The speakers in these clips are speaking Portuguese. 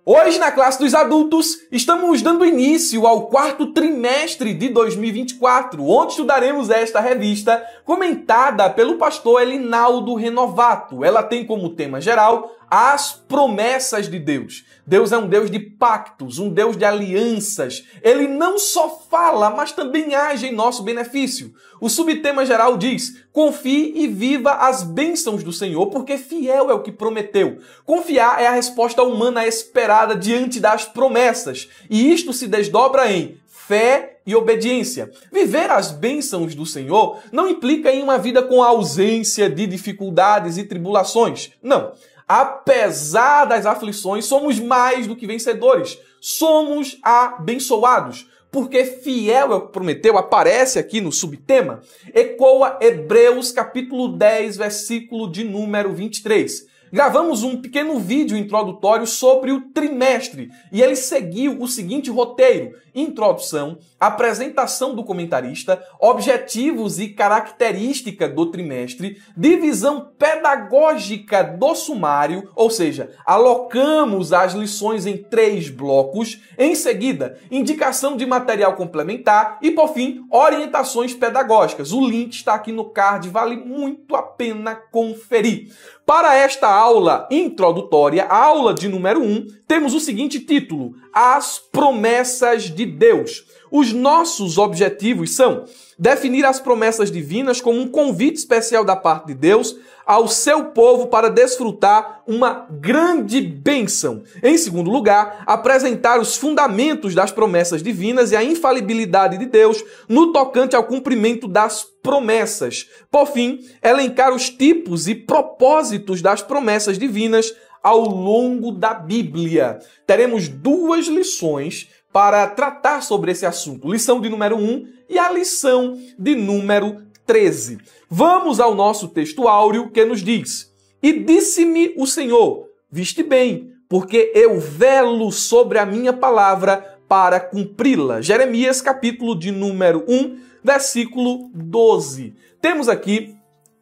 Hoje, na classe dos adultos, estamos dando início ao quarto trimestre de 2024, onde estudaremos esta revista comentada pelo pastor Elinaldo Renovato. Ela tem como tema geral as promessas de Deus. Deus é um Deus de pactos, um Deus de alianças. Ele não só fala, mas também age em nosso benefício. O subtema geral diz: confie e viva as bênçãos do Senhor, porque fiel é o que prometeu. Confiar é a resposta humana esperada diante das promessas, e isto se desdobra em fé e obediência. Viver as bênçãos do Senhor não implica em uma vida com ausência de dificuldades e tribulações. Não. Apesar das aflições, somos mais do que vencedores. Somos abençoados. Porque fiel é o que prometeu, aparece aqui no subtema, ecoa Hebreus capítulo 10, versículo de número 23. Gravamos um pequeno vídeo introdutório sobre o trimestre e ele seguiu o seguinte roteiro: introdução, apresentação do comentarista, objetivos e característica do trimestre, divisão pedagógica do sumário, ou seja, alocamos as lições em 3 blocos, em seguida, indicação de material complementar e, por fim, orientações pedagógicas. O link está aqui no card, vale muito a pena conferir. Para esta aula introdutória, a aula de número 1, temos o seguinte título: As promessas de Deus. Os nossos objetivos são definir as promessas divinas como um convite especial da parte de Deus ao seu povo para desfrutar uma grande bênção. Em segundo lugar, apresentar os fundamentos das promessas divinas e a infalibilidade de Deus no tocante ao cumprimento das promessas. Por fim, elencar os tipos e propósitos das promessas divinas ao longo da Bíblia. Teremos 2 lições para tratar sobre esse assunto. Lição de número 1 e a lição de número 13. Vamos ao nosso texto áureo que nos diz: E disse-me o Senhor, viste bem, porque eu velo sobre a minha palavra para cumpri-la. Jeremias capítulo de número 1, versículo 12. Temos aqui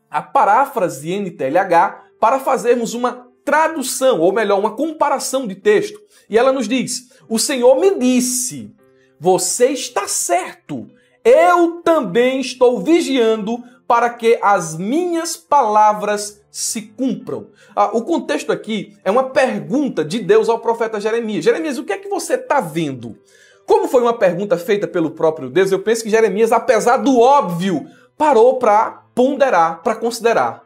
a paráfrase NTLH para fazermos uma tradução, ou melhor, uma comparação de texto. E ela nos diz: o Senhor me disse, você está certo, eu também estou vigiando para que as minhas palavras se cumpram. O contexto aqui é uma pergunta de Deus ao profeta Jeremias. Jeremias, o que é que você está vendo? Como foi uma pergunta feita pelo próprio Deus, eu penso que Jeremias, apesar do óbvio, parou para ponderar, para considerar.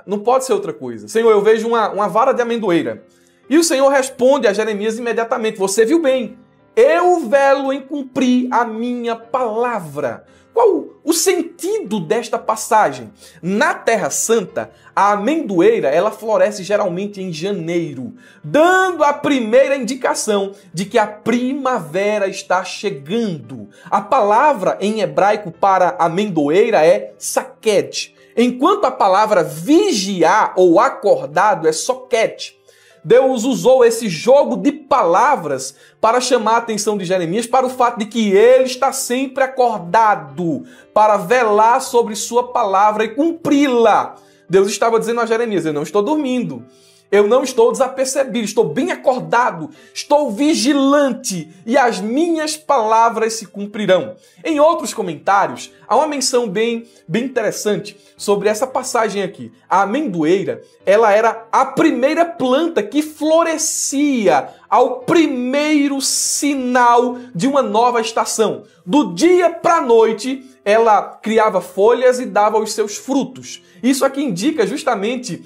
Não pode ser outra coisa. Senhor, eu vejo uma vara de amendoeira. E o Senhor responde a Jeremias imediatamente: você viu bem, eu velo em cumprir a minha palavra. Qual o sentido desta passagem? Na Terra Santa, a amendoeira ela floresce geralmente em janeiro, dando a primeira indicação de que a primavera está chegando. A palavra em hebraico para amendoeira é saked, enquanto a palavra vigiar ou acordado é soquete. Deus usou esse jogo de palavras para chamar a atenção de Jeremias para o fato de que ele está sempre acordado para velar sobre sua palavra e cumpri-la. Deus estava dizendo a Jeremias: eu não estou dormindo, eu não estou desapercebido, estou bem acordado, estou vigilante e as minhas palavras se cumprirão. Em outros comentários, há uma menção bem interessante sobre essa passagem aqui. A amendoeira, ela era a primeira planta que florescia ao primeiro sinal de uma nova estação. Do dia para a noite, ela criava folhas e dava os seus frutos. Isso aqui indica justamente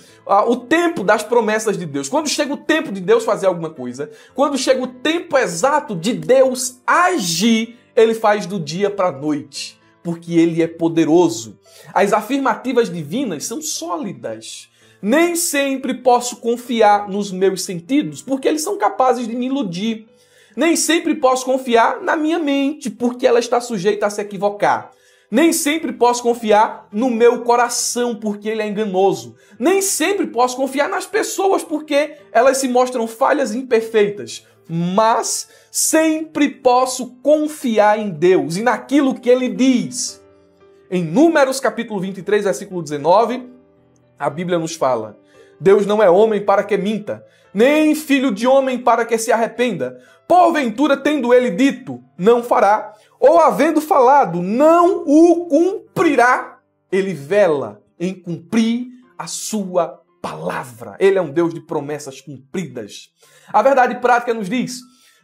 o tempo das promessas de Deus. Quando chega o tempo de Deus fazer alguma coisa, quando chega o tempo exato de Deus agir, ele faz do dia para a noite, porque ele é poderoso. As afirmativas divinas são sólidas. Nem sempre posso confiar nos meus sentidos, porque eles são capazes de me iludir. Nem sempre posso confiar na minha mente, porque ela está sujeita a se equivocar. Nem sempre posso confiar no meu coração, porque ele é enganoso. Nem sempre posso confiar nas pessoas, porque elas se mostram falhas e imperfeitas. Mas sempre posso confiar em Deus e naquilo que ele diz. Em Números capítulo 23, versículo 19, a Bíblia nos fala: Deus não é homem para que minta, nem filho de homem para que se arrependa. Porventura, tendo ele dito, não fará, ou havendo falado, não o cumprirá. Ele vela em cumprir a sua palavra. Ele é um Deus de promessas cumpridas. A verdade prática nos diz: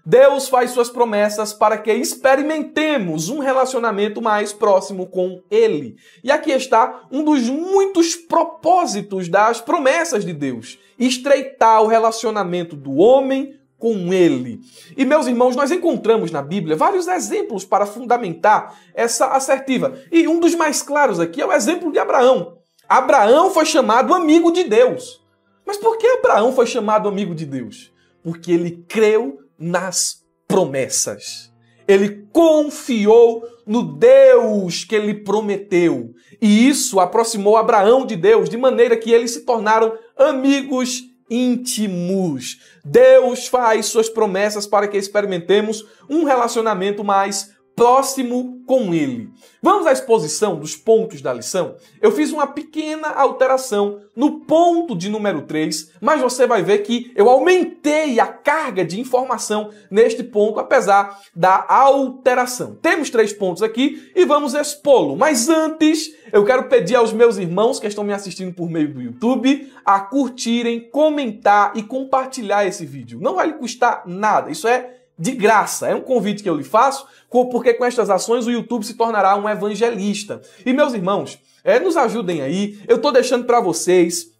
Deus faz suas promessas para que experimentemos um relacionamento mais próximo com Ele. E aqui está um dos muitos propósitos das promessas de Deus: estreitar o relacionamento do homem com Ele. E, meus irmãos, nós encontramos na Bíblia vários exemplos para fundamentar essa assertiva. E um dos mais claros aqui é o exemplo de Abraão. Abraão foi chamado amigo de Deus. Mas por que Abraão foi chamado amigo de Deus? Porque ele creu nas promessas. Ele confiou no Deus que ele prometeu. E isso aproximou Abraão de Deus, de maneira que eles se tornaram amigos íntimos. Deus faz suas promessas para que experimentemos um relacionamento mais próximo com Ele. Vamos à exposição dos pontos da lição? Eu fiz uma pequena alteração no ponto de número 3, mas você vai ver que eu aumentei a carga de informação neste ponto, apesar da alteração. Temos 3 pontos aqui e vamos expô-lo. Mas antes, eu quero pedir aos meus irmãos que estão me assistindo por meio do YouTube a curtirem, comentar e compartilhar esse vídeo. Não vai lhe custar nada, isso é de graça. É um convite que eu lhe faço, porque com estas ações o YouTube se tornará um evangelista. E, meus irmãos, nos ajudem aí. Eu estou deixando para vocês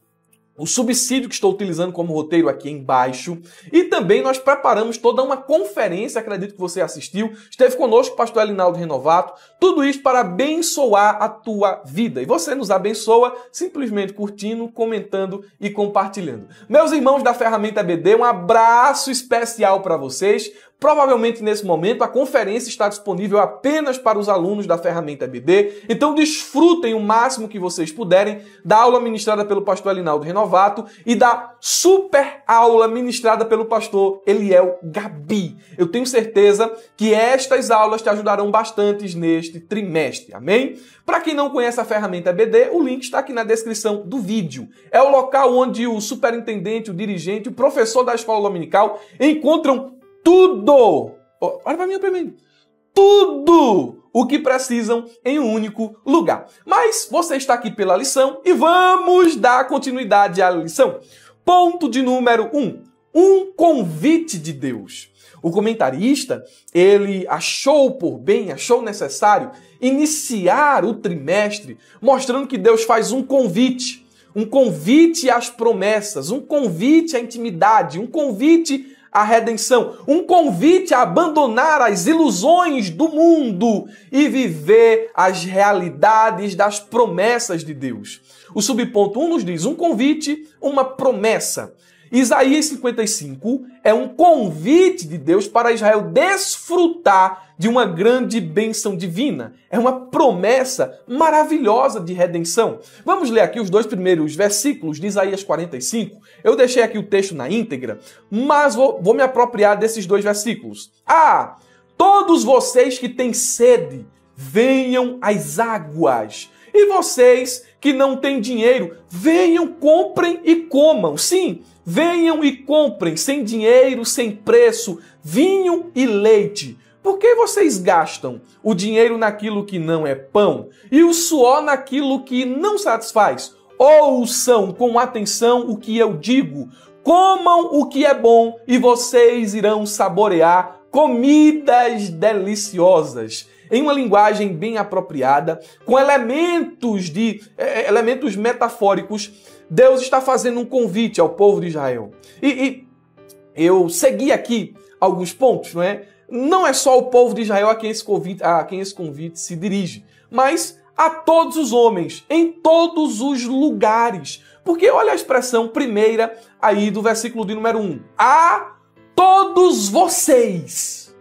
o subsídio que estou utilizando como roteiro aqui embaixo. E também nós preparamos toda uma conferência, acredito que você assistiu. Esteve conosco o pastor Elinaldo Renovato. Tudo isso para abençoar a tua vida. E você nos abençoa simplesmente curtindo, comentando e compartilhando. Meus irmãos da Ferramenta EBD, um abraço especial para vocês. Provavelmente, nesse momento, a conferência está disponível apenas para os alunos da Ferramenta EBD. Então, desfrutem o máximo que vocês puderem da aula ministrada pelo pastor Elinaldo Renovato e da super aula ministrada pelo pastor Eliel Gabi. Eu tenho certeza que estas aulas te ajudarão bastante neste trimestre. Amém? Para quem não conhece a Ferramenta EBD, o link está aqui na descrição do vídeo. É o local onde o superintendente, o dirigente, o professor da escola dominical encontram tudo, olha para mim primeiro, tudo o que precisam em um único lugar. Mas você está aqui pela lição e vamos dar continuidade à lição. Ponto de número 1, um convite de Deus. O comentarista, ele achou necessário iniciar o trimestre mostrando que Deus faz um convite às promessas, um convite à intimidade, um convite à redenção, um convite a abandonar as ilusões do mundo e viver as realidades das promessas de Deus. O subponto 1 nos diz um convite, uma promessa. Isaías 55 é um convite de Deus para Israel desfrutar de uma grande bênção divina. É uma promessa maravilhosa de redenção. Vamos ler aqui os 2 primeiros versículos de Isaías 45. Eu deixei aqui o texto na íntegra, mas vou me apropriar desses 2 versículos. Todos vocês que têm sede, venham às águas. E vocês que não têm dinheiro, venham, comprem e comam. Sim, venham e comprem, sem dinheiro, sem preço, vinho e leite. Por que vocês gastam o dinheiro naquilo que não é pão e o suor naquilo que não satisfaz? Ouçam com atenção o que eu digo. Comam o que é bom e vocês irão saborear comidas deliciosas. Em uma linguagem bem apropriada, com elementos metafóricos, Deus está fazendo um convite ao povo de Israel. E eu segui aqui alguns pontos, não é? Não é só o povo de Israel a quem esse convite se dirige, mas a todos os homens, em todos os lugares. Porque olha a expressão primeira aí do versículo de número 1. A todos vocês.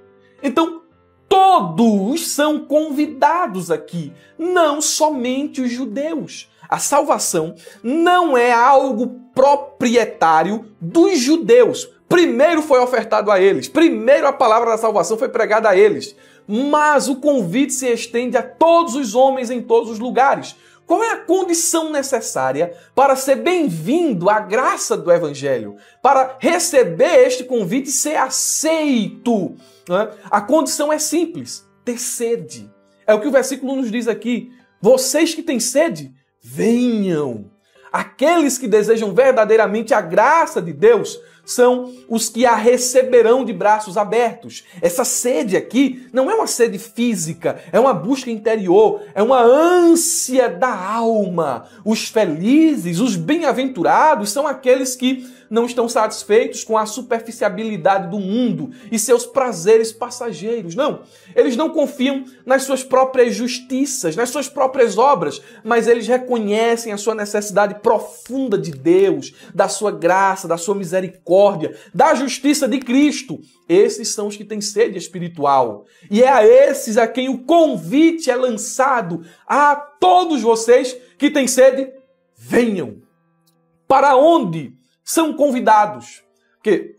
Então, todos são convidados aqui, não somente os judeus. A salvação não é algo proprietário dos judeus. Primeiro foi ofertado a eles, primeiro a palavra da salvação foi pregada a eles. Mas o convite se estende a todos os homens em todos os lugares. Qual é a condição necessária para ser bem-vindo à graça do Evangelho? Para receber este convite e ser aceito? Né? A condição é simples: ter sede. É o que o versículo nos diz aqui. Vocês que têm sede, venham. Aqueles que desejam verdadeiramente a graça de Deus são os que a receberão de braços abertos. Essa sede aqui não é uma sede física, é uma busca interior, é uma ânsia da alma. Os felizes, os bem-aventurados são aqueles que não estão satisfeitos com a superficialidade do mundo e seus prazeres passageiros. Não, eles não confiam nas suas próprias justiças, nas suas próprias obras, mas eles reconhecem a sua necessidade profunda de Deus, da sua graça, da sua misericórdia, da justiça de Cristo. Esses são os que têm sede espiritual. E é a esses a quem o convite é lançado. A todos vocês que têm sede, venham. Para onde são convidados? Porque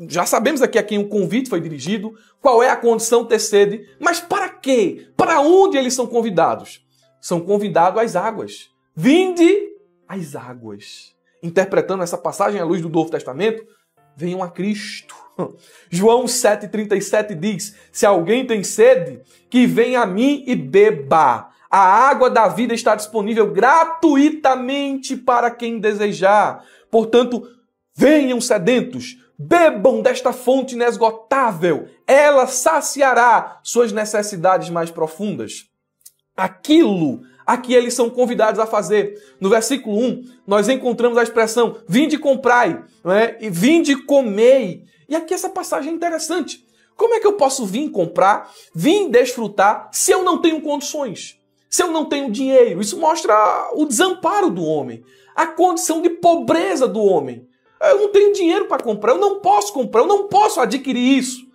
já sabemos aqui a quem o convite foi dirigido, qual é a condição de ter sede, mas para quê? Para onde eles são convidados? São convidados às águas. Vinde às águas. Interpretando essa passagem à luz do Novo Testamento, venham a Cristo. João 7,37 diz: se alguém tem sede, que venha a mim e beba. A água da vida está disponível gratuitamente para quem desejar. Portanto, venham sedentos, bebam desta fonte inesgotável. Ela saciará suas necessidades mais profundas. Aquilo a que eles são convidados a fazer. No versículo 1, nós encontramos a expressão: vinde comprai, não é? E vinde comei. E aqui essa passagem é interessante. Como é que eu posso vir comprar, vir desfrutar, se eu não tenho condições? Se eu não tenho dinheiro? Isso mostra o desamparo do homem, a condição de pobreza do homem. Eu não tenho dinheiro para comprar, eu não posso comprar, eu não posso adquirir isso.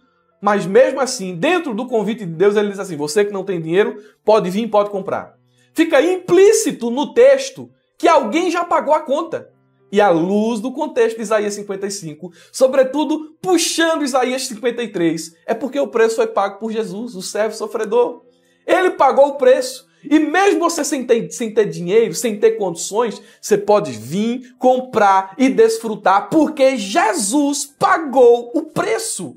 Mas mesmo assim, dentro do convite de Deus, ele diz assim: você que não tem dinheiro, pode vir, pode comprar. Fica implícito no texto que alguém já pagou a conta. E à luz do contexto de Isaías 55, sobretudo puxando Isaías 53, é porque o preço foi pago por Jesus, o servo sofredor. Ele pagou o preço. E mesmo você sem ter dinheiro, sem ter condições, você pode vir, comprar e desfrutar, porque Jesus pagou o preço.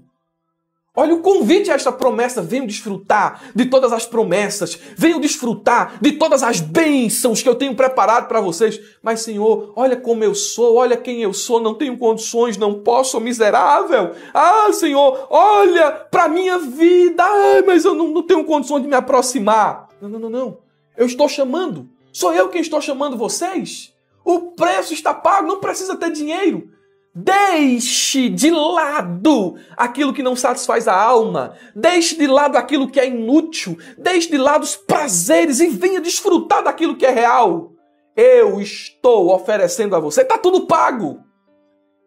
Olha o convite a esta promessa: venham desfrutar de todas as promessas, venham desfrutar de todas as bênçãos que eu tenho preparado para vocês. Mas Senhor, olha como eu sou, olha quem eu sou, não tenho condições, não posso, sou miserável. Ah, Senhor, olha para a minha vida, mas eu não tenho condições de me aproximar. Não. Eu estou chamando. Sou eu quem estou chamando vocês. O preço está pago, não precisa ter dinheiro. Deixe de lado aquilo que não satisfaz a alma. Deixe de lado aquilo que é inútil. Deixe de lado os prazeres e venha desfrutar daquilo que é real. Eu estou oferecendo a você. Está tudo pago.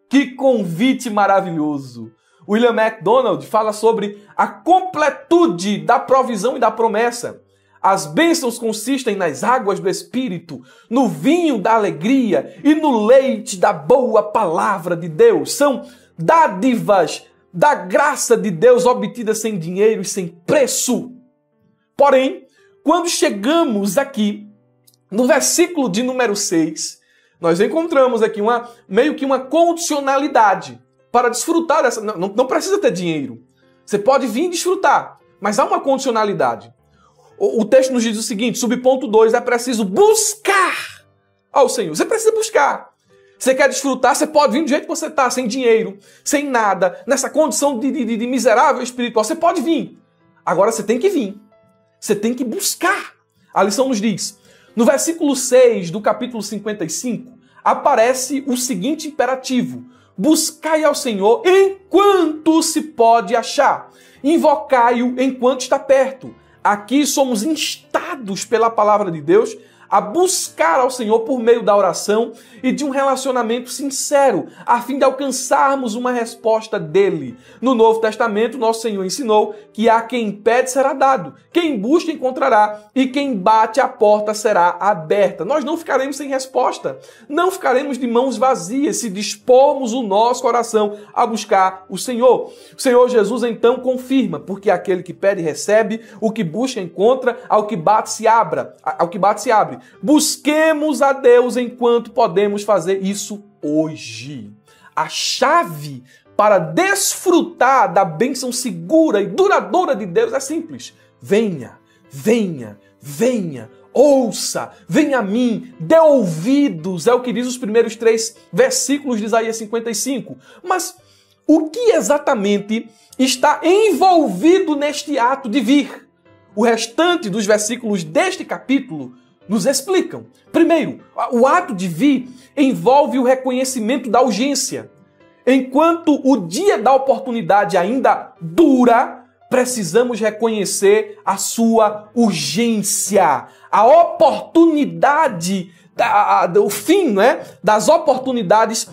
Que convite maravilhoso. William MacDonald fala sobre a completude da provisão e da promessa. As bênçãos consistem nas águas do Espírito, no vinho da alegria e no leite da boa palavra de Deus. São dádivas da graça de Deus obtidas sem dinheiro e sem preço. Porém, quando chegamos aqui no versículo de número 6, nós encontramos aqui meio que uma condicionalidade para desfrutar dessa. Não precisa ter dinheiro. Você pode vir desfrutar, mas há uma condicionalidade. O texto nos diz o seguinte, subponto 2, é preciso buscar ao Senhor. Você precisa buscar. Você quer desfrutar, você pode vir do jeito que você está, sem dinheiro, sem nada, nessa condição de miserável espiritual. Você pode vir. Agora você tem que vir. Você tem que buscar. A lição nos diz, no versículo 6 do capítulo 55, aparece o seguinte imperativo: buscai ao Senhor enquanto se pode achar. Invocai-o enquanto está perto. Aqui somos instados pela palavra de Deus a buscar ao Senhor por meio da oração e de um relacionamento sincero, a fim de alcançarmos uma resposta dele. No Novo Testamento, nosso Senhor ensinou que a quem pede será dado, quem busca encontrará e quem bate a porta será aberta. Nós não ficaremos sem resposta, não ficaremos de mãos vazias se dispormos o nosso coração a buscar o Senhor. O Senhor Jesus então confirma, porque aquele que pede recebe, o que busca encontra, ao que bate se abre. Busquemos a Deus enquanto podemos fazer isso hoje. A chave para desfrutar da bênção segura e duradoura de Deus é simples. Venha, venha, venha, ouça, venha a mim, dê ouvidos. É o que diz os primeiros 3 versículos de Isaías 55. Mas o que exatamente está envolvido neste ato de vir? O restante dos versículos deste capítulo nos explicam. Primeiro, o ato de vir envolve o reconhecimento da urgência. Enquanto o dia da oportunidade ainda dura, precisamos reconhecer a sua urgência. A oportunidade, o fim, né, das oportunidades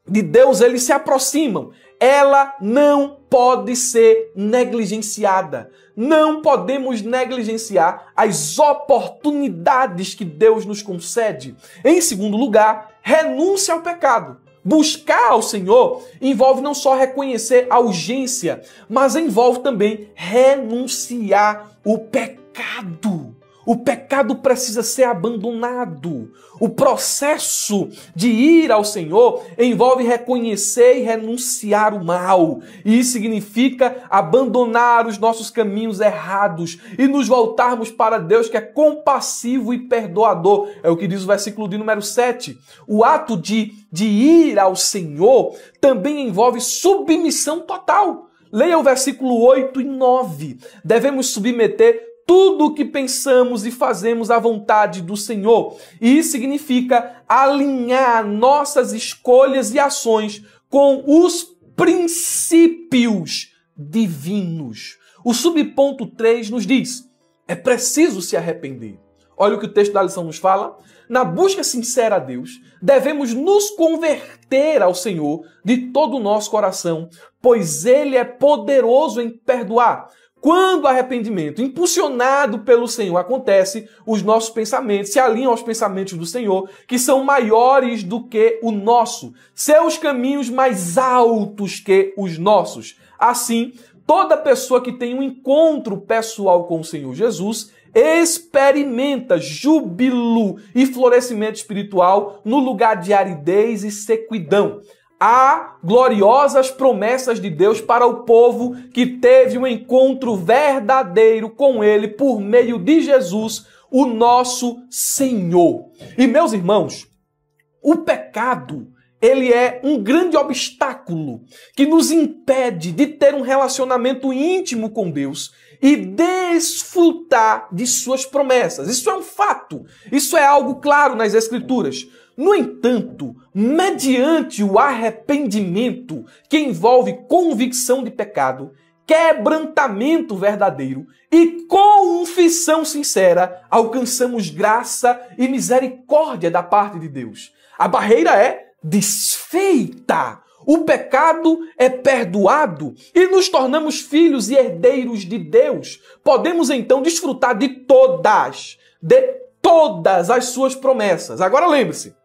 de Deus, eles se aproximam. Ela não pode ser negligenciada. Não podemos negligenciar as oportunidades que Deus nos concede. Em segundo lugar, renúncia ao pecado. Buscar ao Senhor envolve não só reconhecer a urgência, mas envolve também renunciar o pecado. O pecado precisa ser abandonado. O processo de ir ao Senhor envolve reconhecer e renunciar o mal. E isso significa abandonar os nossos caminhos errados e nos voltarmos para Deus, que é compassivo e perdoador. É o que diz o versículo de número 7. O ato de ir ao Senhor também envolve submissão total. Leia o versículo 8 e 9. Devemos submeter tudo o que pensamos e fazemos à vontade do Senhor. E isso significa alinhar nossas escolhas e ações com os princípios divinos. O subponto 3 nos diz: é preciso se arrepender. Olha o que o texto da lição nos fala. Na busca sincera a Deus, devemos nos converter ao Senhor de todo o nosso coração, pois Ele é poderoso em perdoar. Quando o arrependimento impulsionado pelo Senhor acontece, os nossos pensamentos se alinham aos pensamentos do Senhor, que são maiores do que o nosso, seus caminhos mais altos que os nossos. Assim, toda pessoa que tem um encontro pessoal com o Senhor Jesus experimenta júbilo e florescimento espiritual no lugar de aridez e sequidão. Há gloriosas promessas de Deus para o povo que teve um encontro verdadeiro com Ele por meio de Jesus, o nosso Senhor. E, meus irmãos, o pecado, ele é um grande obstáculo que nos impede de ter um relacionamento íntimo com Deus e desfrutar de suas promessas. Isso é um fato. Isso é algo claro nas Escrituras. No entanto, mediante o arrependimento, que envolve convicção de pecado, quebrantamento verdadeiro e confissão sincera, alcançamos graça e misericórdia da parte de Deus. A barreira é desfeita. O pecado é perdoado e nos tornamos filhos e herdeiros de Deus. Podemos então desfrutar de todas as suas promessas. Agora lembre-se,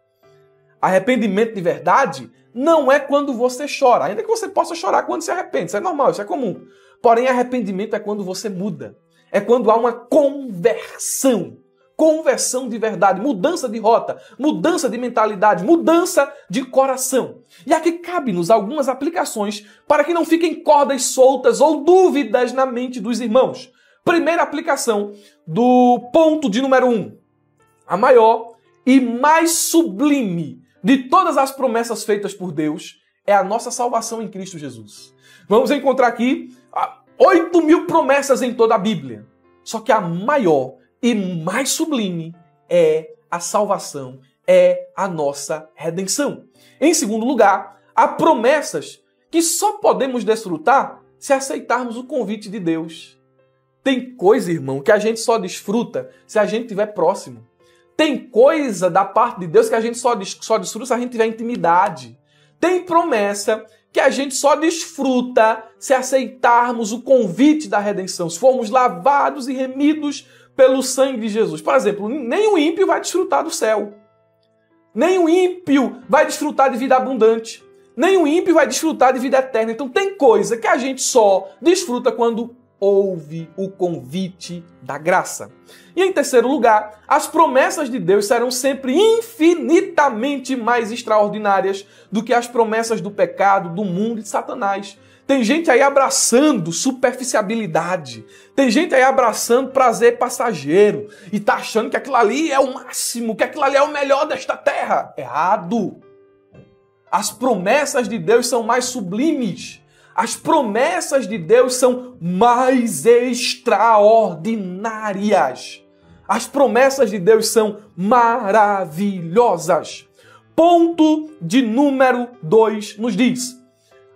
arrependimento de verdade não é quando você chora. Ainda que você possa chorar quando se arrepende. Isso é normal, isso é comum. Porém, arrependimento é quando você muda. É quando há uma conversão. Conversão de verdade, mudança de rota, mudança de mentalidade, mudança de coração. E aqui cabe-nos algumas aplicações para que não fiquem cordas soltas ou dúvidas na mente dos irmãos. Primeira aplicação do ponto de número 1. A maior e mais sublime de todas as promessas feitas por Deus é a nossa salvação em Cristo Jesus. Vamos encontrar aqui 8.000 promessas em toda a Bíblia. Só que a maior e mais sublime é a salvação, é a nossa redenção. Em segundo lugar, há promessas que só podemos desfrutar se aceitarmos o convite de Deus. Tem coisa, irmão, que a gente só desfruta se a gente estiver próximo. Tem coisa da parte de Deus que a gente só desfruta se a gente tiver intimidade. Tem promessa que a gente só desfruta se aceitarmos o convite da redenção, se formos lavados e remidos pelo sangue de Jesus. Por exemplo, nem o ímpio vai desfrutar do céu. Nem o ímpio vai desfrutar de vida abundante. Nem o ímpio vai desfrutar de vida eterna. Então tem coisa que a gente só desfruta quando ouve o convite da graça. E em terceiro lugar, as promessas de Deus serão sempre infinitamente mais extraordinárias do que as promessas do pecado, do mundo e de Satanás. Tem gente aí abraçando superficialidade. Tem gente aí abraçando prazer passageiro. E tá achando que aquilo ali é o máximo, que aquilo ali é o melhor desta terra. Errado. As promessas de Deus são mais sublimes. As promessas de Deus são mais extraordinárias. As promessas de Deus são maravilhosas. Ponto de número 2 nos diz: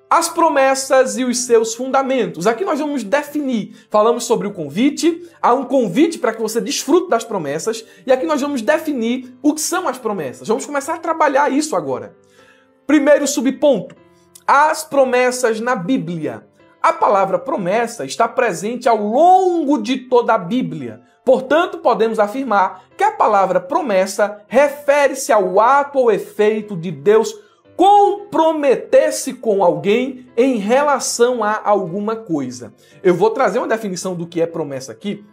as promessas e os seus fundamentos. Aqui nós vamos definir. Falamos sobre o convite. Há um convite para que você desfrute das promessas. E aqui nós vamos definir o que são as promessas. Vamos começar a trabalhar isso agora. Primeiro subponto: as promessas na Bíblia. A palavra promessa está presente ao longo de toda a Bíblia. Portanto, podemos afirmar que a palavra promessa refere-se ao ato ou efeito de Deus comprometer-se com alguém em relação a alguma coisa. Eu vou trazer uma definição do que é promessa aqui,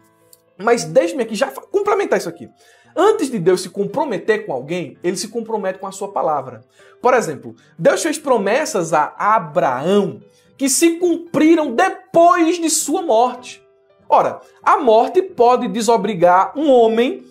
mas deixe-me aqui já complementar isso aqui. Antes de Deus se comprometer com alguém, ele se compromete com a sua palavra. Por exemplo, Deus fez promessas a Abraão que se cumpriram depois de sua morte. Ora, a morte pode desobrigar um homem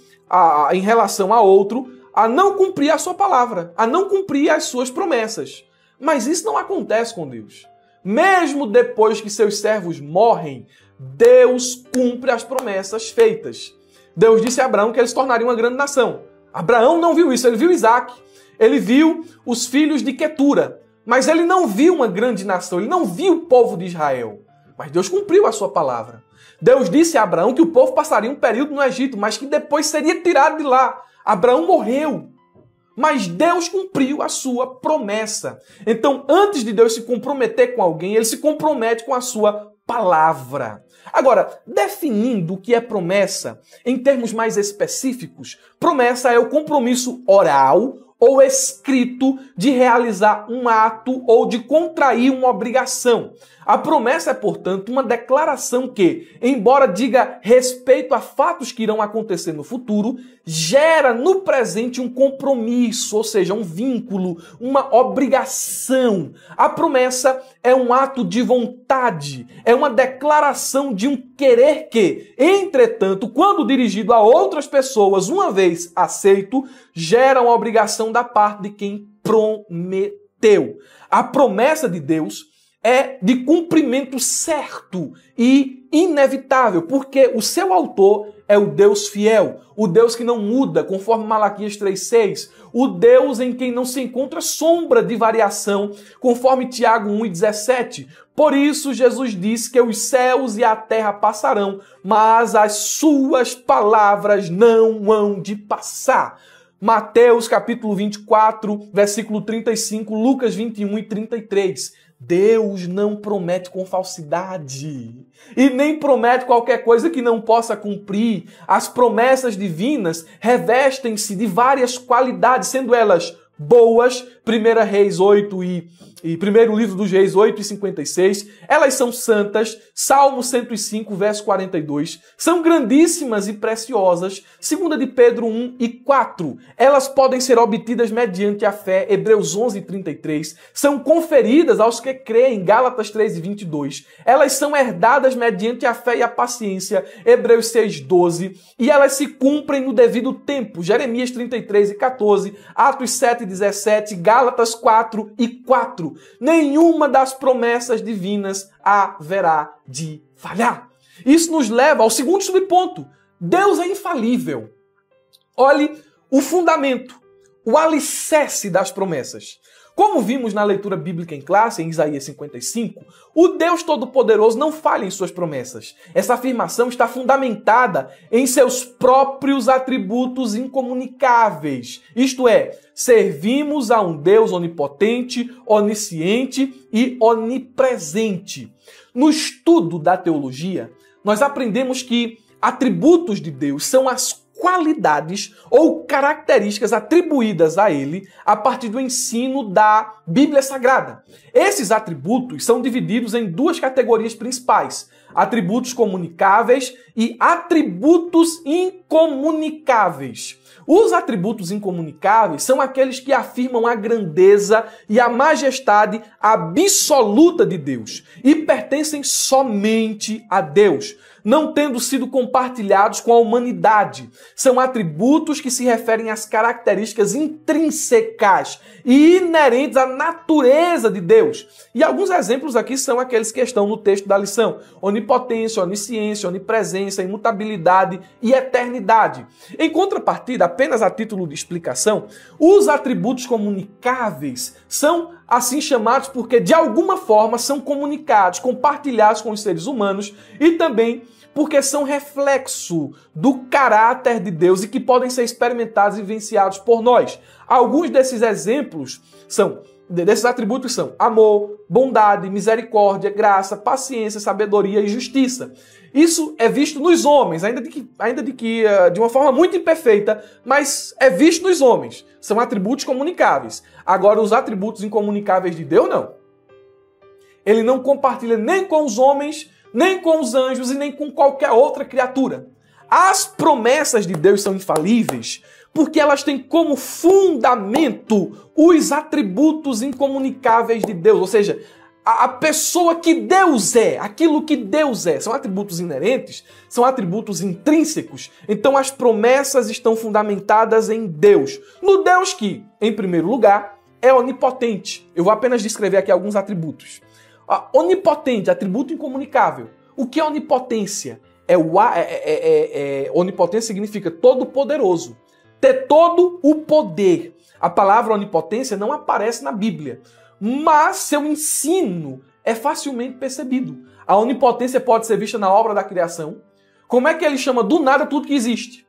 em relação a outro a não cumprir a sua palavra, a não cumprir as suas promessas. Mas isso não acontece com Deus. Mesmo depois que seus servos morrem, Deus cumpre as promessas feitas. Deus disse a Abraão que ele se tornaria uma grande nação. Abraão não viu isso, ele viu Isaac. Ele viu os filhos de Quetura. Mas ele não viu uma grande nação, ele não viu o povo de Israel. Mas Deus cumpriu a sua palavra. Deus disse a Abraão que o povo passaria um período no Egito, mas que depois seria tirado de lá. Abraão morreu. Mas Deus cumpriu a sua promessa. Então, antes de Deus se comprometer com alguém, ele se compromete com a sua palavra. Agora, definindo o que é promessa, em termos mais específicos, promessa é o compromisso oral ou escrito de realizar um ato ou de contrair uma obrigação. A promessa é, portanto, uma declaração que, embora diga respeito a fatos que irão acontecer no futuro, gera no presente um compromisso, ou seja, um vínculo, uma obrigação. A promessa é um ato de vontade, é uma declaração de um querer que, entretanto, quando dirigido a outras pessoas, uma vez aceito, gera uma obrigação da parte de quem prometeu. A promessa de Deus é de cumprimento certo e inevitável, porque o seu autor é o Deus fiel, o Deus que não muda, conforme Malaquias 3,6, o Deus em quem não se encontra sombra de variação, conforme Tiago 1,17. Por isso, Jesus disse que os céus e a terra passarão, mas as suas palavras não hão de passar. Mateus capítulo 24, versículo 35, Lucas 21 e 33. Deus não promete com falsidade e nem promete qualquer coisa que não possa cumprir. As promessas divinas revestem-se de várias qualidades, sendo elas boas, 1 Reis 8 e 1 livro dos Reis 8 e 56, elas são santas, Salmo 105, verso 42, são grandíssimas e preciosas, 2 de Pedro 1 e 4, elas podem ser obtidas mediante a fé, Hebreus 11 e 33, são conferidas aos que creem, Gálatas 3 e 22, elas são herdadas mediante a fé e a paciência, Hebreus 6, 12, e elas se cumprem no devido tempo, Jeremias 33 e 14, Atos 7 e 17, Gálatas 4 e 4. Nenhuma das promessas divinas haverá de falhar. Isso nos leva ao segundo subponto. Deus é infalível. Olhe o fundamento, o alicerce das promessas. Como vimos na leitura bíblica em classe, em Isaías 55, o Deus Todo-Poderoso não falha em suas promessas. Essa afirmação está fundamentada em seus próprios atributos incomunicáveis. Isto é, servimos a um Deus onipotente, onisciente e onipresente. No estudo da teologia, nós aprendemos que atributos de Deus são as qualidades ou características atribuídas a ele a partir do ensino da Bíblia Sagrada. Esses atributos são divididos em duas categorias principais: atributos comunicáveis e atributos incomunicáveis. Os atributos incomunicáveis são aqueles que afirmam a grandeza e a majestade absoluta de Deus e pertencem somente a Deus, não tendo sido compartilhados com a humanidade. São atributos que se referem às características intrínsecas e inerentes à natureza de Deus. E alguns exemplos aqui são aqueles que estão no texto da lição: onipotência, onisciência, onipresença, imutabilidade e eternidade. Em contrapartida, apenas a título de explicação, os atributos comunicáveis são assim chamados porque de alguma forma são comunicados, compartilhados com os seres humanos e também porque são reflexo do caráter de Deus e que podem ser experimentados e vivenciados por nós. Alguns desses exemplos desses atributos são amor, bondade, misericórdia, graça, paciência, sabedoria e justiça. Isso é visto nos homens, ainda de uma forma muito imperfeita, mas é visto nos homens. São atributos comunicáveis. Agora, os atributos incomunicáveis de Deus, não. Ele não compartilha nem com os homens, nem com os anjos e nem com qualquer outra criatura. As promessas de Deus são infalíveis porque elas têm como fundamento os atributos incomunicáveis de Deus, ou seja, a pessoa que Deus é, aquilo que Deus é. São atributos inerentes, são atributos intrínsecos. Então as promessas estão fundamentadas em Deus. No Deus que, em primeiro lugar, é onipotente. Eu vou apenas descrever aqui alguns atributos. Onipotente, atributo incomunicável. O que é onipotência? Onipotência significa todo-poderoso. Ter todo o poder. A palavra onipotência não aparece na Bíblia, mas seu ensino é facilmente percebido. A onipotência pode ser vista na obra da criação. Como é que ele chama do nada tudo que existe?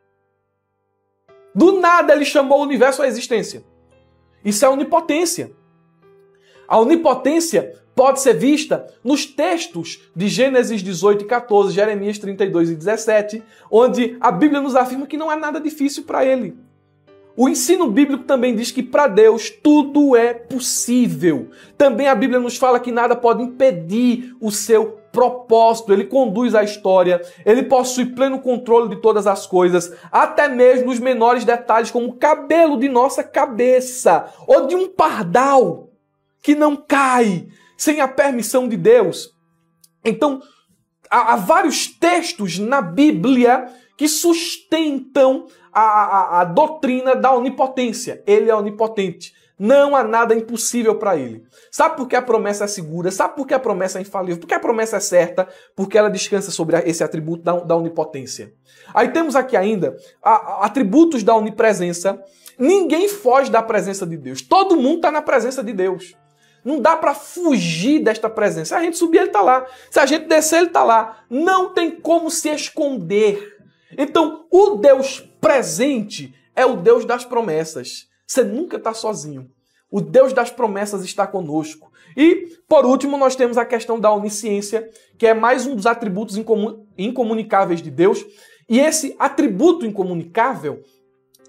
Do nada ele chamou o universo à existência. Isso é onipotência. A onipotência pode ser vista nos textos de Gênesis 18 e 14, Jeremias 32 e 17, onde a Bíblia nos afirma que não há nada difícil para ele. O ensino bíblico também diz que para Deus tudo é possível. Também a Bíblia nos fala que nada pode impedir o seu propósito. Ele conduz a história, ele possui pleno controle de todas as coisas, até mesmo os menores detalhes, como o cabelo de nossa cabeça, ou de um pardal que não cai sem a permissão de Deus. Então, há vários textos na Bíblia que sustentam a doutrina da onipotência. Ele é onipotente. Não há nada impossível para ele. Sabe por que a promessa é segura? Sabe por que a promessa é infalível? Porque a promessa é certa, porque ela descansa sobre esse atributo da onipotência. Aí temos aqui ainda atributos da onipresença. Ninguém foge da presença de Deus. Todo mundo está na presença de Deus. Não dá para fugir desta presença. Se a gente subir, ele está lá. Se a gente descer, ele está lá. Não tem como se esconder. Então, o Deus presente é o Deus das promessas. Você nunca está sozinho. O Deus das promessas está conosco. E, por último, nós temos a questão da onisciência, que é mais um dos atributos incomunicáveis de Deus. E esse atributo incomunicável,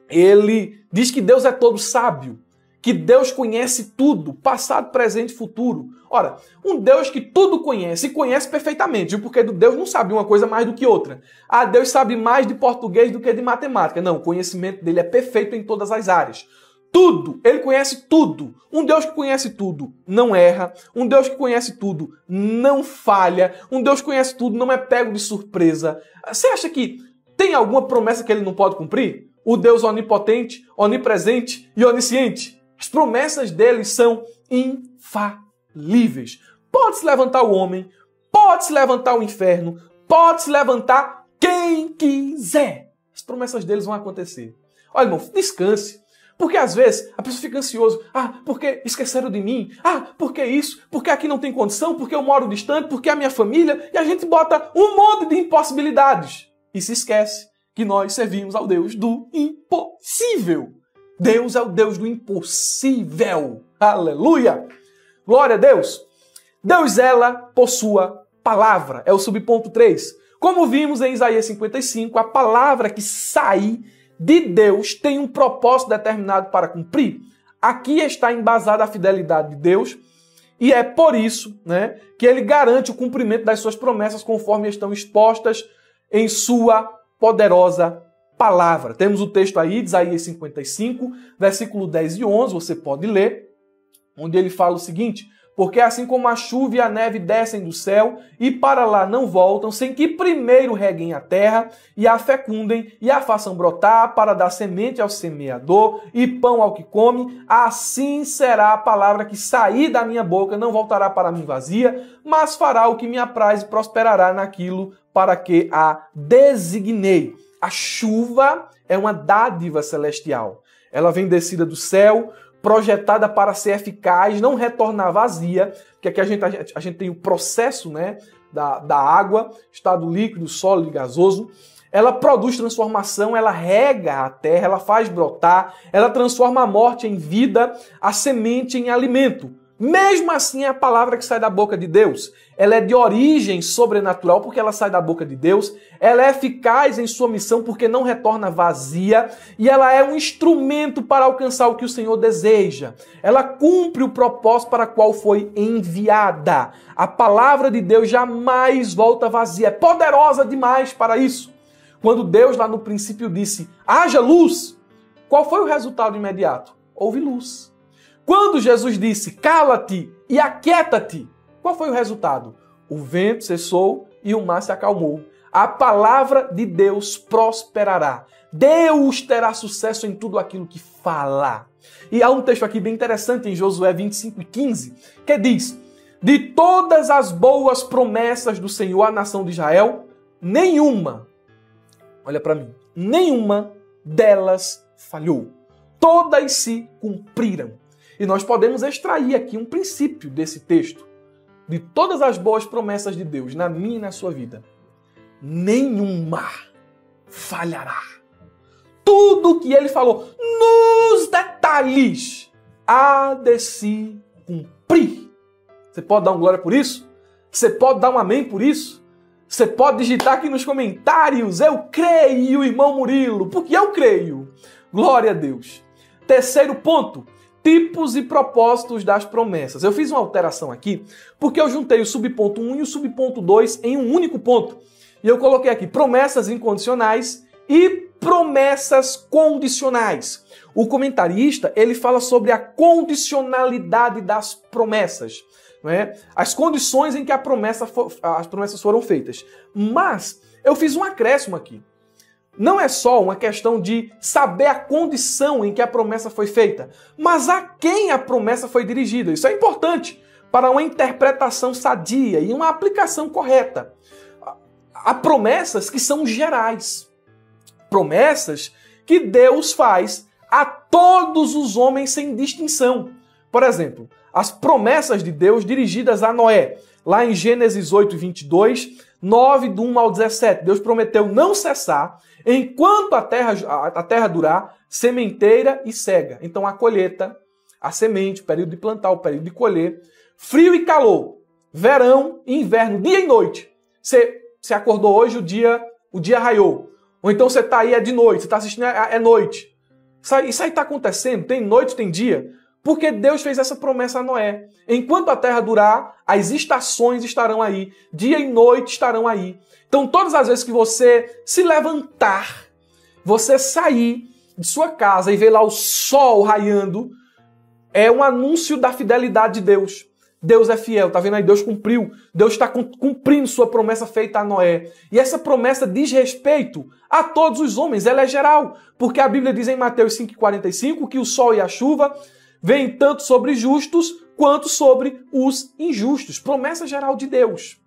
ele diz que Deus é todo sábio, que Deus conhece tudo, passado, presente e futuro. Ora, um Deus que tudo conhece e conhece perfeitamente, porque Deus não sabe uma coisa mais do que outra. Ah, Deus sabe mais de português do que de matemática. Não, o conhecimento dele é perfeito em todas as áreas. Tudo, ele conhece tudo. Um Deus que conhece tudo não erra. Um Deus que conhece tudo não falha. Um Deus que conhece tudo não é pego de surpresa. Você acha que tem alguma promessa que ele não pode cumprir? O Deus onipotente, onipresente e onisciente. As promessas dele são infalíveis. Pode se levantar o homem, pode se levantar o inferno, pode se levantar quem quiser. As promessas deles vão acontecer. Olha, irmão, descanse. Porque às vezes a pessoa fica ansiosa. Ah, porque esqueceram de mim? Ah, porque isso? Porque aqui não tem condição? Porque eu moro distante? Porque a minha família? E a gente bota um monte de impossibilidades. E se esquece que nós servimos ao Deus do impossível. Deus é o Deus do impossível. Aleluia! Glória a Deus! Deus zela por sua palavra. É o subponto 3. Como vimos em Isaías 55, a palavra que sai de Deus tem um propósito determinado para cumprir. Aqui está embasada a fidelidade de Deus e é por isso, né, que ele garante o cumprimento das suas promessas conforme estão expostas em sua poderosa palavra. Temos o texto aí de Isaías 55, versículo 10 e 11, você pode ler, onde ele fala o seguinte: porque assim como a chuva e a neve descem do céu e para lá não voltam, sem que primeiro reguem a terra e a fecundem e a façam brotar para dar semente ao semeador e pão ao que come, assim será a palavra que sair da minha boca, não voltará para mim vazia, mas fará o que me apraz e prosperará naquilo para que a designei. A chuva é uma dádiva celestial. Ela vem descida do céu, projetada para ser eficaz, não retornar vazia, porque aqui a gente tem o processo, né, da água, estado líquido, sólido e gasoso. Ela produz transformação, ela rega a terra, ela faz brotar, ela transforma a morte em vida, a semente em alimento. Mesmo assim, é a palavra que sai da boca de Deus. Ela é de origem sobrenatural porque ela sai da boca de Deus. Ela é eficaz em sua missão porque não retorna vazia. E ela é um instrumento para alcançar o que o Senhor deseja. Ela cumpre o propósito para o qual foi enviada. A palavra de Deus jamais volta vazia. É poderosa demais para isso. Quando Deus lá no princípio disse, haja luz, qual foi o resultado imediato? Houve luz. Quando Jesus disse, cala-te e aquieta-te, qual foi o resultado? O vento cessou e o mar se acalmou. A palavra de Deus prosperará. Deus terá sucesso em tudo aquilo que fala. E há um texto aqui bem interessante em Josué 25:15, que diz, de todas as boas promessas do Senhor à nação de Israel, nenhuma, olha para mim, nenhuma delas falhou. Todas se cumpriram. E nós podemos extrair aqui um princípio desse texto. De todas as boas promessas de Deus na minha e na sua vida, nenhuma falhará. Tudo que ele falou nos detalhes há de se cumprir. Você pode dar um glória por isso? Você pode dar um amém por isso? Você pode digitar aqui nos comentários, eu creio, irmão Murilo, porque eu creio. Glória a Deus. Terceiro ponto. Tipos e propósitos das promessas. Eu fiz uma alteração aqui, porque eu juntei o subponto 1 e o subponto 2 em um único ponto. E eu coloquei aqui promessas incondicionais e promessas condicionais. O comentarista, ele fala sobre a condicionalidade das promessas, não é? As condições em que as promessas foram feitas. Mas eu fiz um acréscimo aqui. Não é só uma questão de saber a condição em que a promessa foi feita, mas a quem a promessa foi dirigida. Isso é importante para uma interpretação sadia e uma aplicação correta. Há promessas que são gerais. Promessas que Deus faz a todos os homens sem distinção. Por exemplo, as promessas de Deus dirigidas a Noé. Lá em Gênesis 8:22, 9, do 1 ao 17, Deus prometeu não cessar enquanto a terra durar, sementeira e cega. Então a colheita, a semente, o período de plantar, o período de colher, frio e calor, verão e inverno, dia e noite. Você acordou hoje, o dia raiou. Ou então você está aí, é de noite, você está assistindo, é noite. Isso aí está acontecendo, tem noite, tem dia. Porque Deus fez essa promessa a Noé. Enquanto a terra durar, as estações estarão aí. Dia e noite estarão aí. Então, todas as vezes que você se levantar, você sair de sua casa e ver lá o sol raiando, é um anúncio da fidelidade de Deus. Deus é fiel, tá vendo aí? Deus cumpriu. Deus está cumprindo sua promessa feita a Noé. E essa promessa diz respeito a todos os homens. Ela é geral. Porque a Bíblia diz em Mateus 5:45 que o sol e a chuva vem tanto sobre justos quanto sobre os injustos. Promessa geral de Deus.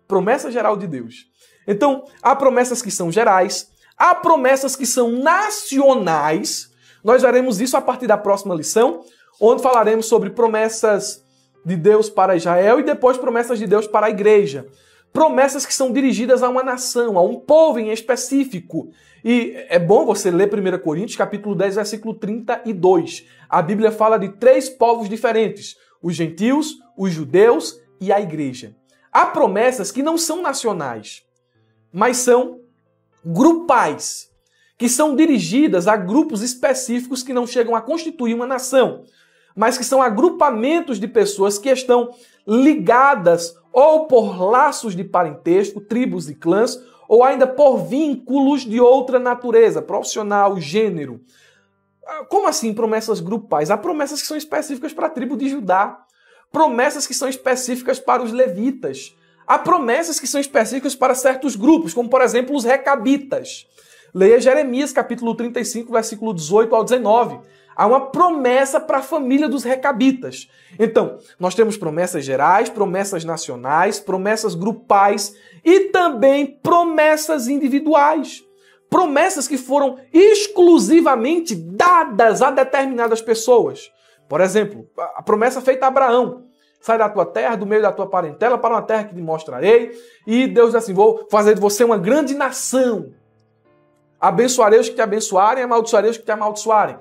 Promessa geral de Deus. Então, há promessas que são gerais, há promessas que são nacionais. Nós veremos isso a partir da próxima lição, onde falaremos sobre promessas de Deus para Israel e depois promessas de Deus para a igreja. Promessas que são dirigidas a uma nação, a um povo em específico. E é bom você ler 1 Coríntios, capítulo 10, versículo 32. A Bíblia fala de 3 povos diferentes: os gentios, os judeus e a igreja. Há promessas que não são nacionais, mas são grupais, que são dirigidas a grupos específicos que não chegam a constituir uma nação, mas que são agrupamentos de pessoas que estão ligadas ou por laços de parentesco, tribos e clãs, ou ainda por vínculos de outra natureza, profissional, gênero. Como assim promessas grupais? Há promessas que são específicas para a tribo de Judá, promessas que são específicas para os levitas, há promessas que são específicas para certos grupos, como por exemplo os recabitas. Leia Jeremias capítulo 35, versículo 18 ao 19. Há uma promessa para a família dos recabitas. Então, nós temos promessas gerais, promessas nacionais, promessas grupais e também promessas individuais. Promessas que foram exclusivamente dadas a determinadas pessoas. Por exemplo, a promessa feita a Abraão. Sai da tua terra, do meio da tua parentela, para uma terra que te mostrarei. E Deus diz assim, vou fazer de você uma grande nação. Abençoarei os que te abençoarem, amaldiçoarei os que te amaldiçoarem.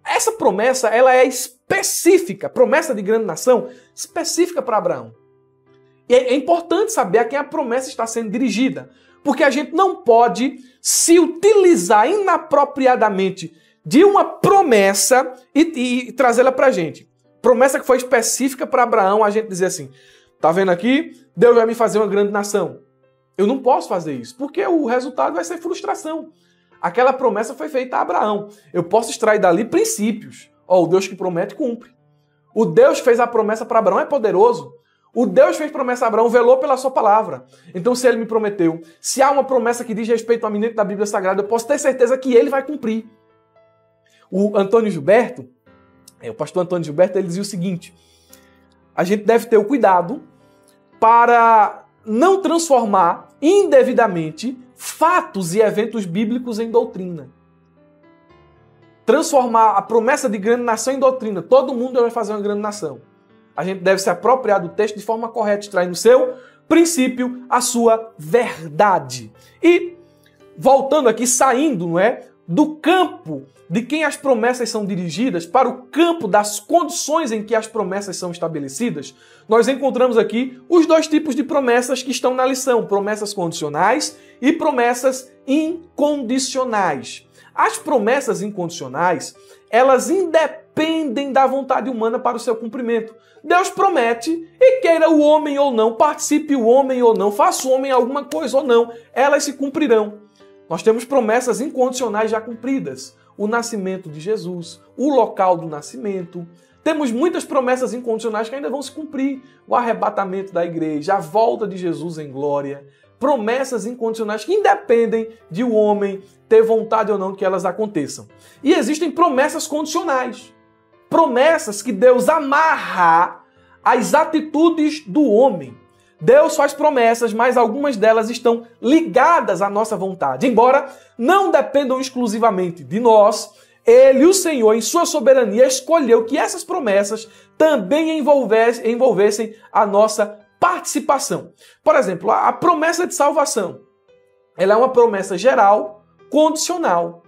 Essa promessa, ela é específica, promessa de grande nação, específica para Abraão. E é importante saber a quem a promessa está sendo dirigida, porque a gente não pode se utilizar inapropriadamente de uma promessa e trazê-la para a gente. Promessa que foi específica para Abraão, a gente dizer assim, tá vendo aqui? Deus vai me fazer uma grande nação. Eu não posso fazer isso, porque o resultado vai ser frustração. Aquela promessa foi feita a Abraão. Eu posso extrair dali princípios. O Deus que promete, cumpre. O Deus que fez a promessa para Abraão é poderoso. O Deus que fez promessa a Abraão velou pela sua palavra. Então, se ele me prometeu, se há uma promessa que diz respeito a mim dentro da Bíblia Sagrada, eu posso ter certeza que ele vai cumprir. O Antônio Gilberto, o pastor Antônio Gilberto, ele dizia o seguinte, a gente deve ter o cuidado para não transformar indevidamente fatos e eventos bíblicos em doutrina. Transformar a promessa de grande nação em doutrina. Todo mundo vai fazer uma grande nação. A gente deve se apropriar do texto de forma correta, extrair no seu princípio a sua verdade. E, voltando aqui, saindo, do campo de quem as promessas são dirigidas para o campo das condições em que as promessas são estabelecidas, nós encontramos aqui os dois tipos de promessas que estão na lição, promessas condicionais e promessas incondicionais. As promessas incondicionais, elas independem da vontade humana para o seu cumprimento. Deus promete, e queira o homem ou não, participe o homem ou não, faça o homem alguma coisa ou não, elas se cumprirão. Nós temos promessas incondicionais já cumpridas. O nascimento de Jesus, o local do nascimento. Temos muitas promessas incondicionais que ainda vão se cumprir. O arrebatamento da igreja, a volta de Jesus em glória. Promessas incondicionais que independem de o homem ter vontade ou não que elas aconteçam. E existem promessas condicionais. Promessas que Deus amarra às atitudes do homem. Deus faz promessas, mas algumas delas estão ligadas à nossa vontade. Embora não dependam exclusivamente de nós, Ele, o Senhor, em sua soberania, escolheu que essas promessas também envolvessem a nossa participação. Por exemplo, a promessa de salvação. Ela é uma promessa geral, condicional.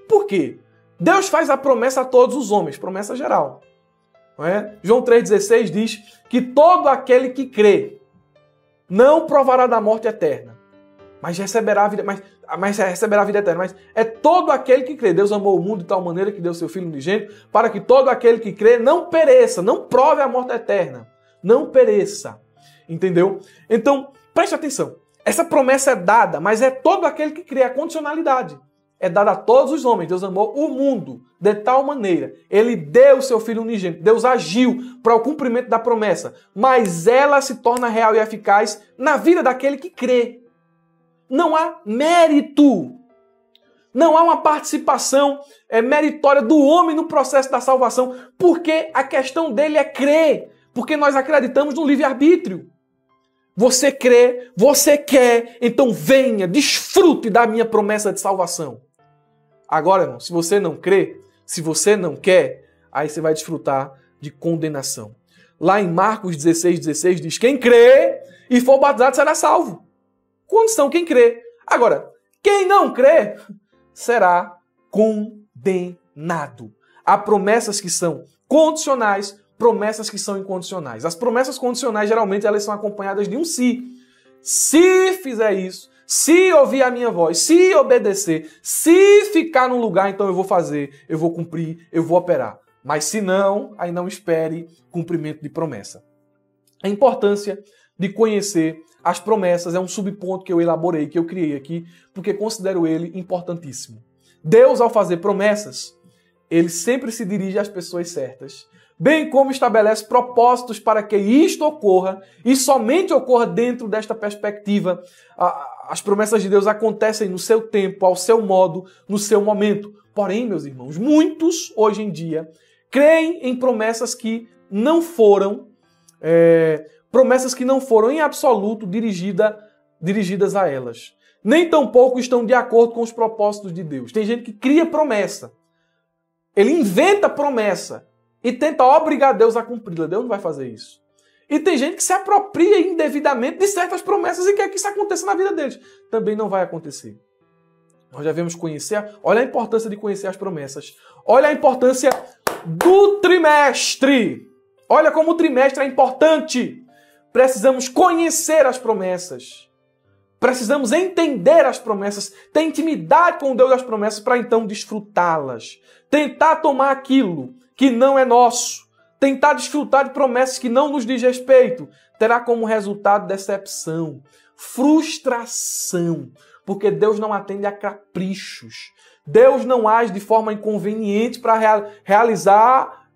Por quê? Deus faz a promessa a todos os homens, promessa geral. João 3,16 diz que todo aquele que crê não provará da morte eterna, mas receberá a vida, receberá a vida eterna. Mas é todo aquele que crê. Deus amou o mundo de tal maneira que deu seu Filho unigênito, para que todo aquele que crê não pereça, não prove a morte eterna, não pereça. Entendeu? Então, preste atenção. Essa promessa é dada, mas é todo aquele que crê, a condicionalidade. É dada a todos os homens. Deus amou o mundo de tal maneira. Ele deu o seu Filho unigênito. Deus agiu para o cumprimento da promessa. Mas ela se torna real e eficaz na vida daquele que crê. Não há mérito. Não há uma participação meritória do homem no processo da salvação. Porque a questão dele é crer. Porque nós acreditamos no livre-arbítrio. Você crê, você quer, então venha, desfrute da minha promessa de salvação. Agora, irmão, se você não crê, se você não quer, aí você vai desfrutar de condenação. Lá em Marcos 16,16 diz, quem crê e for batizado será salvo. Condição, quem crê. Agora, quem não crê será condenado. Há promessas que são condicionais, promessas que são incondicionais. As promessas condicionais, geralmente, elas são acompanhadas de um se. Se fizer isso, Se ouvir a minha voz, se obedecer, se ficar num lugar, então eu vou fazer, eu vou cumprir, eu vou operar. Mas se não, aí não espere cumprimento de promessa. A importância de conhecer as promessas é um subponto que eu elaborei, que eu criei aqui, porque considero ele importantíssimo. Deus, ao fazer promessas, ele sempre se dirige às pessoas certas, bem como estabelece propósitos para que isto ocorra e somente ocorra dentro desta perspectiva. As promessas de Deus acontecem no seu tempo, ao seu modo, no seu momento. Porém, meus irmãos, muitos hoje em dia creem em promessas que não foram em absoluto dirigidas a elas. Nem tampouco estão de acordo com os propósitos de Deus. Tem gente que cria promessa. Ele inventa promessa e tenta obrigar Deus a cumpri-la. Deus não vai fazer isso. E tem gente que se apropria indevidamente de certas promessas e quer que isso aconteça na vida deles. Também não vai acontecer. Nós devemos conhecer, olha a importância de conhecer as promessas. Olha a importância do trimestre. Olha como o trimestre é importante. Precisamos conhecer as promessas. Precisamos entender as promessas, ter intimidade com o Deus das promessas para então desfrutá-las. Tentar tomar aquilo que não é nosso, tentar desfrutar de promessas que não nos diz respeito, terá como resultado decepção, frustração, porque Deus não atende a caprichos. Deus não age de forma inconveniente para realizar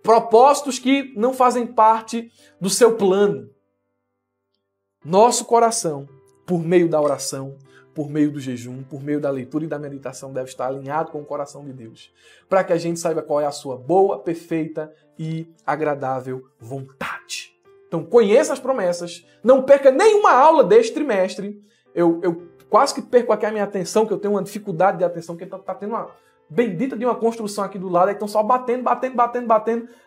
propósitos que não fazem parte do seu plano. Nosso coração, por meio da oração, por meio do jejum, por meio da leitura e da meditação, deve estar alinhado com o coração de Deus, para que a gente saiba qual é a sua boa, perfeita e agradável vontade. Então, conheça as promessas, não perca nenhuma aula deste trimestre. Eu quase que perco aqui a minha atenção, que eu tenho uma dificuldade de atenção, que está tendo uma bendita de uma construção aqui do lado, aí estão só batendo.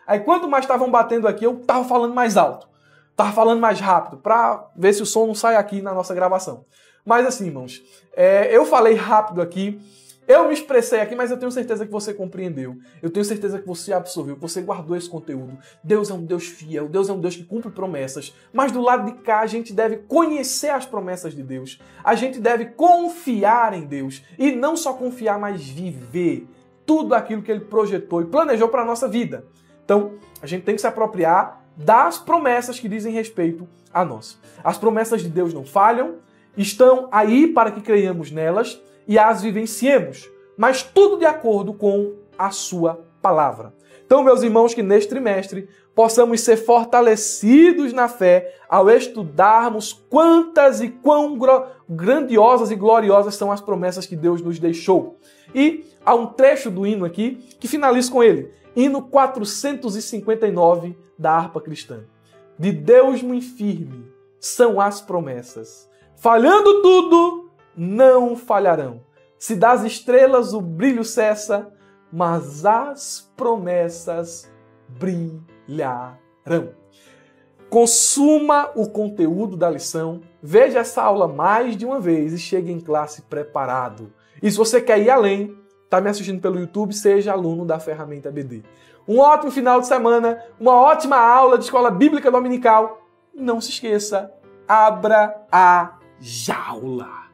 Aí quanto mais estavam batendo aqui, eu estava falando mais alto. Estava falando mais rápido, para ver se o som não sai aqui na nossa gravação. Mas assim, irmãos, eu falei rápido aqui, eu me expressei aqui, mas eu tenho certeza que você compreendeu. Eu tenho certeza que você absorveu, que você guardou esse conteúdo. Deus é um Deus fiel, Deus é um Deus que cumpre promessas. Mas do lado de cá, a gente deve conhecer as promessas de Deus. A gente deve confiar em Deus. E não só confiar, mas viver tudo aquilo que Ele projetou e planejou para a nossa vida. Então, a gente tem que se apropriar das promessas que dizem respeito a nós. As promessas de Deus não falham, estão aí para que creiamos nelas e as vivenciemos, mas tudo de acordo com a sua palavra. Então, meus irmãos, que neste trimestre possamos ser fortalecidos na fé ao estudarmos quantas e quão grandiosas e gloriosas são as promessas que Deus nos deixou. E há um trecho do hino aqui que finalizo com ele. Hino 459 da harpa cristã. De Deus muito firme são as promessas. Falhando tudo, não falharão. Se das estrelas o brilho cessa, mas as promessas brilharão. Consuma o conteúdo da lição, veja essa aula mais de uma vez e chegue em classe preparado. E se você quer ir além, está me assistindo pelo YouTube, seja aluno da Ferramenta BD. Um ótimo final de semana, uma ótima aula de escola bíblica dominical. Não se esqueça, abra a jaula.